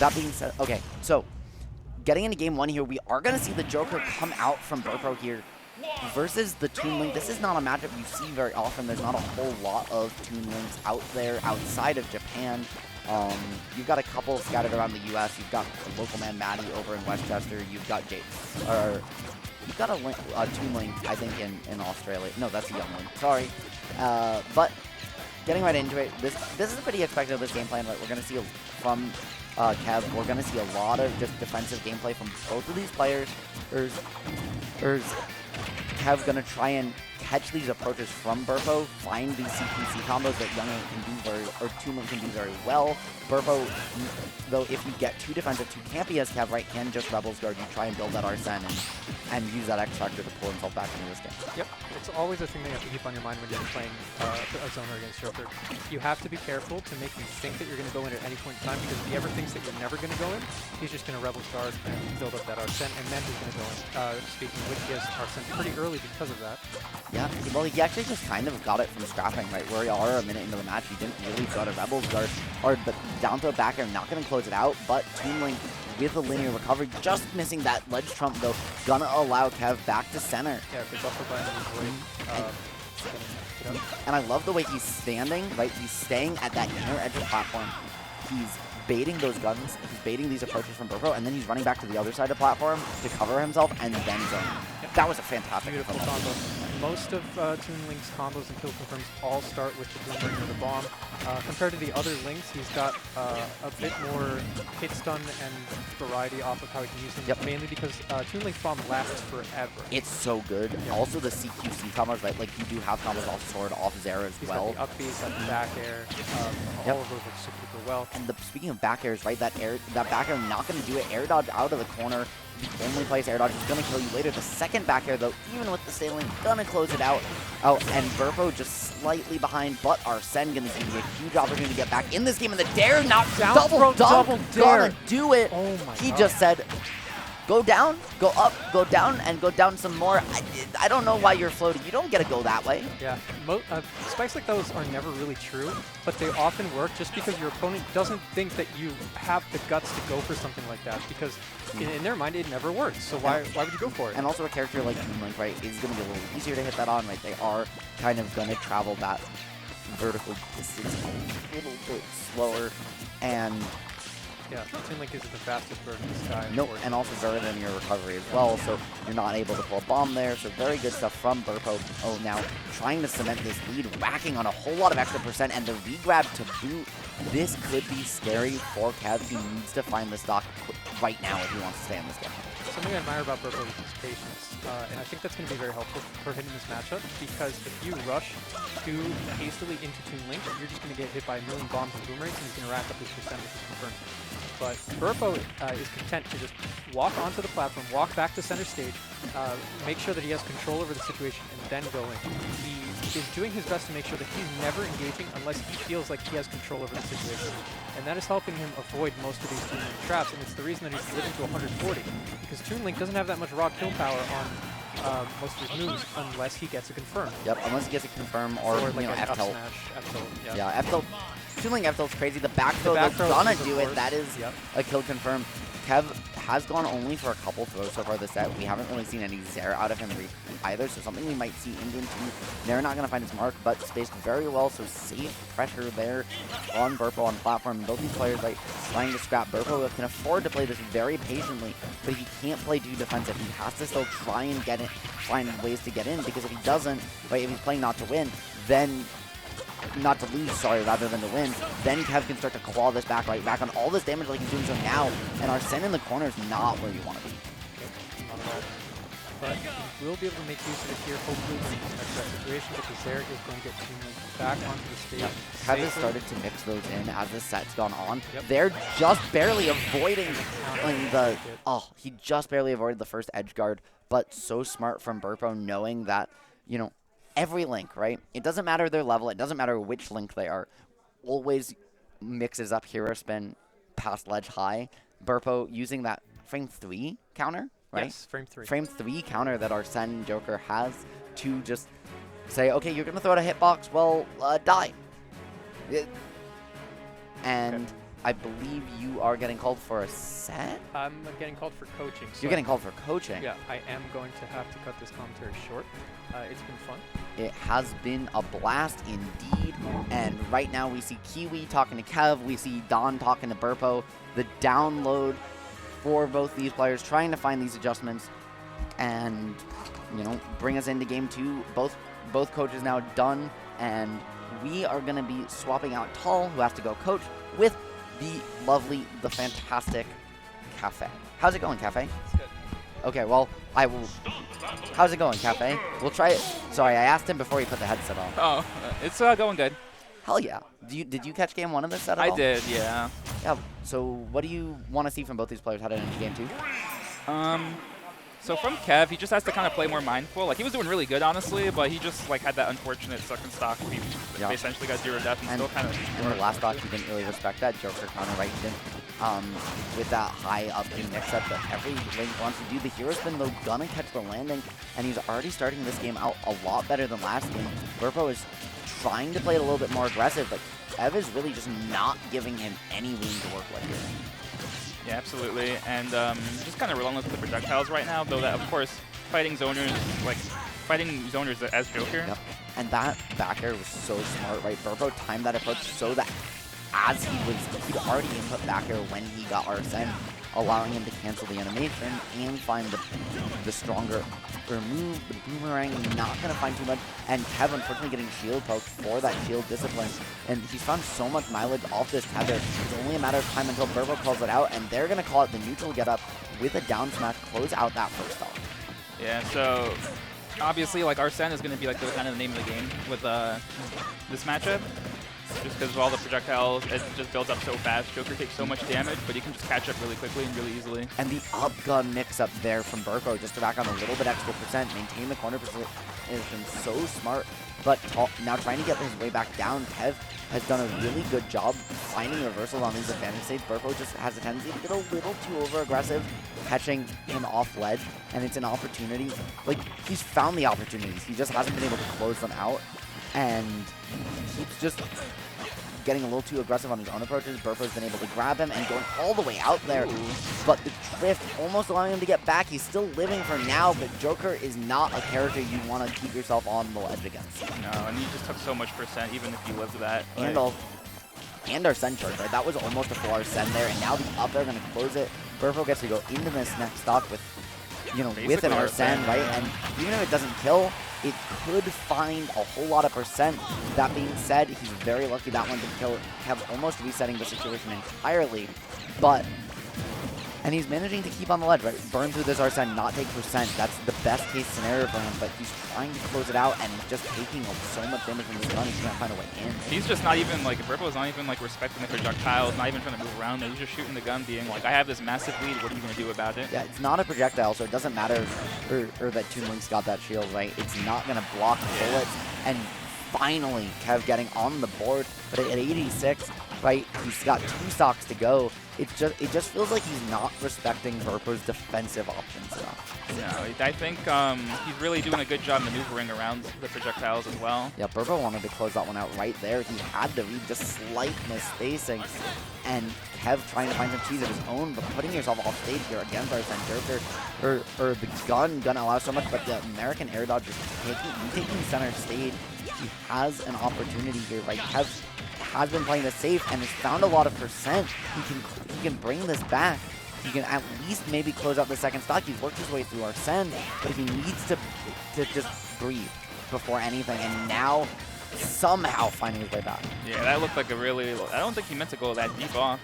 That being said, okay, so getting into game one here, we are going to see the Joker come out from berpo here versus the Toon Link. This is not a matchup you see very often. There's not a whole lot of Toon Links out there outside of Japan. You've got a couple scattered around the U.S. You've got local man Maddie over in Westchester. You've got you've got a Toon Link, I think, in Australia. No, that's a Young Link. Sorry. But getting right into it, this is pretty expected of this game plan. Right? We're going to see from Kev, we're going to see a lot of just defensive gameplay from both of these players. Kev's going to try and catch these approaches from berpo, find these CQC combos that Young Link can do Toon Link can do very well. Berpo, though, if you get too defensive, too campy as Kev, right, can just Rebels Guard. You try and build that Arsene and use that X Factor to pull himself back into this game. Yep, it's always a thing that you have to keep on your mind when you're playing a zoner against Joker. You have to be careful to make him think that you're going to go in at any point in time, because if he ever thinks that you're never going to go in, he's just going to Rebels Guard and build up that Arsene, and then he's going to go in. Speaking of which, he has Arsene pretty early because of that. Yeah, well, he actually just kind of got it from scrapping, right? Where we are a minute into the match, he didn't really got a Rebels Guard, or the down throw back air, not going to close it out, but Toon Link with a linear recovery, just missing that ledge trump, though, gonna allow Kev back to center. Yeah, good buffer by him. And I love the way he's standing, right? He's staying at that inner edge of the platform. He's baiting those guns, he's baiting these approaches from berpo, and then he's running back to the other side of the platform to cover himself and then zone. Yep. That was a fantastic beautiful combo. Most of Toon Link's combos and kill confirms all start with the Boomerang or the Bomb. Compared to the other Links, he's got a bit more hit stun and variety off of how he can use them, yep. mainly because Toon Link's Bomb lasts forever. It's so good. Yep. Also the CQC combos, right? Like you do have combos off Sword, off Zera as well. He's got the up B's, got the back air, yep. all of those work super well. And speaking of back airs, right? That back air not going to do it. Air dodge out of the corner. The only place air dodge is going to kill you later. The second back air, though, even with the sailing, going to close it out. Oh, and berpo just slightly behind, but Arsene going to give you a huge opportunity to get back in this game. And the dare knocked down. Double dare. Gonna do it. Oh my he God. Just said, go down, go up, go down, and go down some more. I don't know why you're floating. You don't get to go that way. Yeah, spikes like those are never really true, but they often work just because your opponent doesn't think that you have the guts to go for something like that, because in their mind it never works. So why would you go for it? And also a character like Toon Link, right, is going to be a little easier to hit that on, right? They are kind of going to travel that vertical distance a little bit slower, and yeah, Toon Link isn't the fastest bird in the sky. Nope, and also very linear recovery as well, so you're not able to pull a bomb there, so very good stuff from berpo. Oh, now trying to cement this lead, whacking on a whole lot of extra percent, and the regrab to boot. This could be scary for Kev. He needs to find the stock right now if he wants to stay in this game. Something I admire about berpo is his patience, and I think that's going to be very helpful for him in this matchup, because if you rush too hastily into Toon Link, you're just going to get hit by a million bombs and boomerangs, and he's going to rack up his percent, which is confirmed. But berpo is content to just walk onto the platform, walk back to center stage, make sure that he has control over the situation, and then go in. He is doing his best to make sure that he's never engaging unless he feels like he has control over the situation. And that is helping him avoid most of these Toon Link traps, and it's the reason that he's living to 140. Because Toon Link doesn't have that much raw kill power on most of his moves unless he gets a confirm. Yep, unless he gets a confirm or like an F-tilt. F-tilt. Yeah, F-tilt. Toon Link F-tilt's crazy. The back throw, they're gonna do it. That is a kill confirm. Kev has gone only for a couple throws so far this set. We haven't really seen any Zera out of him either, so something we might see in game 2. They're not going to find his mark, but spaced very well, so safe pressure there on berpo on platform. And both these players, like, trying to scrap. Berpo can afford to play this very patiently, but he can't play too defensive. He has to still try and find ways to get in, because if he doesn't, right, if he's playing not to win, then not to lose, sorry, rather than to win, then Kev can start to claw this back, right, back on all this damage like he's doing so now, and Arsene in the corner is not where you want to be. Not at all. But we'll be able to make use of it here, hopefully, when he expects that situation, because Zera is going to get Toon Link back onto the stage. Yep. Kev has started to mix those in as the set's gone on. Yep. They're just barely avoiding he just barely avoided the first edge guard, but so smart from berpo, knowing that, you know, every Link, right? It doesn't matter their level. It doesn't matter which Link they are. Always mixes up hero spin past ledge high. berpo using that frame 3 counter, right? Yes, frame 3. Frame 3 counter that Arsene Joker has to just say, okay, you're going to throw it a hitbox. Well, die. And I believe you are getting called for a set? I'm getting called for coaching. So You're getting called for coaching? Yeah, I am going to have to cut this commentary short. It's been fun. It has been a blast indeed. And right now we see Kiwi talking to Kev. We see Don talking to Berpo. The download for both these players, trying to find these adjustments and, you know, bring us into game 2. Both coaches now done, and we are going to be swapping out Tall, who has to go coach, with the lovely, the fantastic Cafe. How's it going, Cafe? It's good. Okay, well, I will... How's it going, Cafe? We'll try it. Sorry, I asked him before he put the headset on. Oh, it's going good. Hell yeah. Did you catch game 1 of this set at all? I did, yeah. Yeah, so what do you want to see from both these players headed into game 2? So from Kev, he just has to kind of play more mindful. Like, he was doing really good, honestly, but he just, like, had that unfortunate second stock. He essentially got 0 death and still kind of... In the last stock, he didn't really respect that. Joker counter right didn't. With that high up in mix-up that every link wants to do. The hero spin, though, gonna catch the landing, and he's already starting this game out a lot better than last game. Berpo is trying to play it a little bit more aggressive, but Kev is really just not giving him any room to work with here. Yeah, absolutely. And just kind of relentless with the projectiles right now, though that, of course, fighting zoners as Joker. Yep. And that back air was so smart, right? Berpo timed that approach so that as he'd already input back air when he got Arsene, allowing him to cancel the animation and find the stronger move. The boomerang not going to find too much, and Kev unfortunately getting shield poked for that shield discipline, and he's found so much mileage off this tether. It's only a matter of time until Berpo calls it out, and they're going to call it the neutral get up with a down smash, close out that first stock. Yeah, so obviously, like, Arsene is going to be like the kind of the name of the game with this matchup. Just because of all the projectiles, it just builds up so fast. Joker takes so much damage, but he can just catch up really quickly and really easily. And the up gun mix-up there from Berpo just to back on a little bit extra percent, maintain the corner position is so smart. But now trying to get his way back down, Kev has done a really good job finding reversals on these advantage states. Berpo just has a tendency to get a little too over-aggressive, catching him off ledge, and it's an opportunity. Like, he's found the opportunities. He just hasn't been able to close them out, and keeps just getting a little too aggressive on his own approaches. Berpo's been able to grab him and going all the way out there. But the drift almost allowing him to get back. He's still living for now, but Joker is not a character you want to keep yourself on the ledge against. No, and he just took so much percent, even if he lived that. And Arsene charge, right? That was almost a full Arsene there, and now the up there going to close it. Berpo gets to go into this next stock with, you know, basically with an Arsene, right? And even if it doesn't kill, it could find a whole lot of percent. That being said, he's very lucky that one didn't kill. Kev almost resetting the situation entirely, and he's managing to keep on the ledge, right? Burn through this Arsene, not take percent. That's the best case scenario for him, but he's trying to close it out, and he's just taking so much damage from this gun, he can't find a way in. He's just not even, like, Berpo's not even, like, respecting the projectiles, not even trying to move around there. He's just shooting the gun, being like, I have this massive lead, what are you going to do about it? Yeah, it's not a projectile, so it doesn't matter or that Toon Link's got that shield, right? It's not going to block bullets, and finally, Kev getting on the board, but at 86, right, he's got 2 stocks to go. It just feels like he's not respecting Berpo's defensive options enough. No, I think he's really doing a good job maneuvering around the projectiles as well. Yeah, Berpo wanted to close that one out right there. He had to read just slight misspacing, and Kev trying to find some cheese of his own, but putting yourself off stage here against Arsene Joker, or the gun gonna allow so much, but the American air dodge is taking center stage. He has an opportunity here, right? Kev has been playing this safe and has found a lot of percent. He can bring this back. He can at least maybe close out the second stock. He's worked his way through Arsene, but if he needs to just breathe before anything, and now somehow finding his way back. Yeah, that looked like a really... I don't think he meant to go that deep off.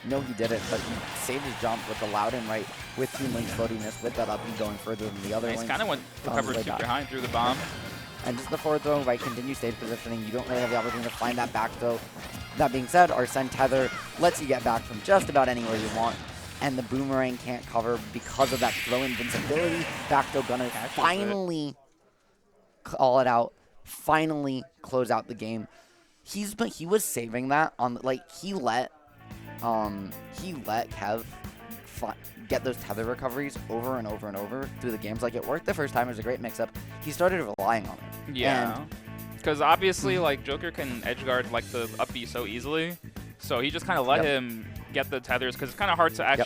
No, he didn't, but he saved his jump with the Loudon, right, with Toon Link's floatiness, with that up and going further than the other He Links. kind of went to cover super high and threw the bomb. And just the forward throw, right, continue stage positioning. You don't really have the opportunity to find that back throw. That being said, Arsene tether lets you get back from just about anywhere you want. And the boomerang can't cover because of that throw invincibility. Back throw gonna finally call it out. Finally close out the game. He was saving that on, like, he let Kev get those tether recoveries over and over and over through the games. Like, it worked the first time. It was a great mix-up. He started relying on it. Yeah. Because obviously, like, Joker can edge guard, like, the up B so easily. So he just kind of let him get the tethers because it's kind of hard to actually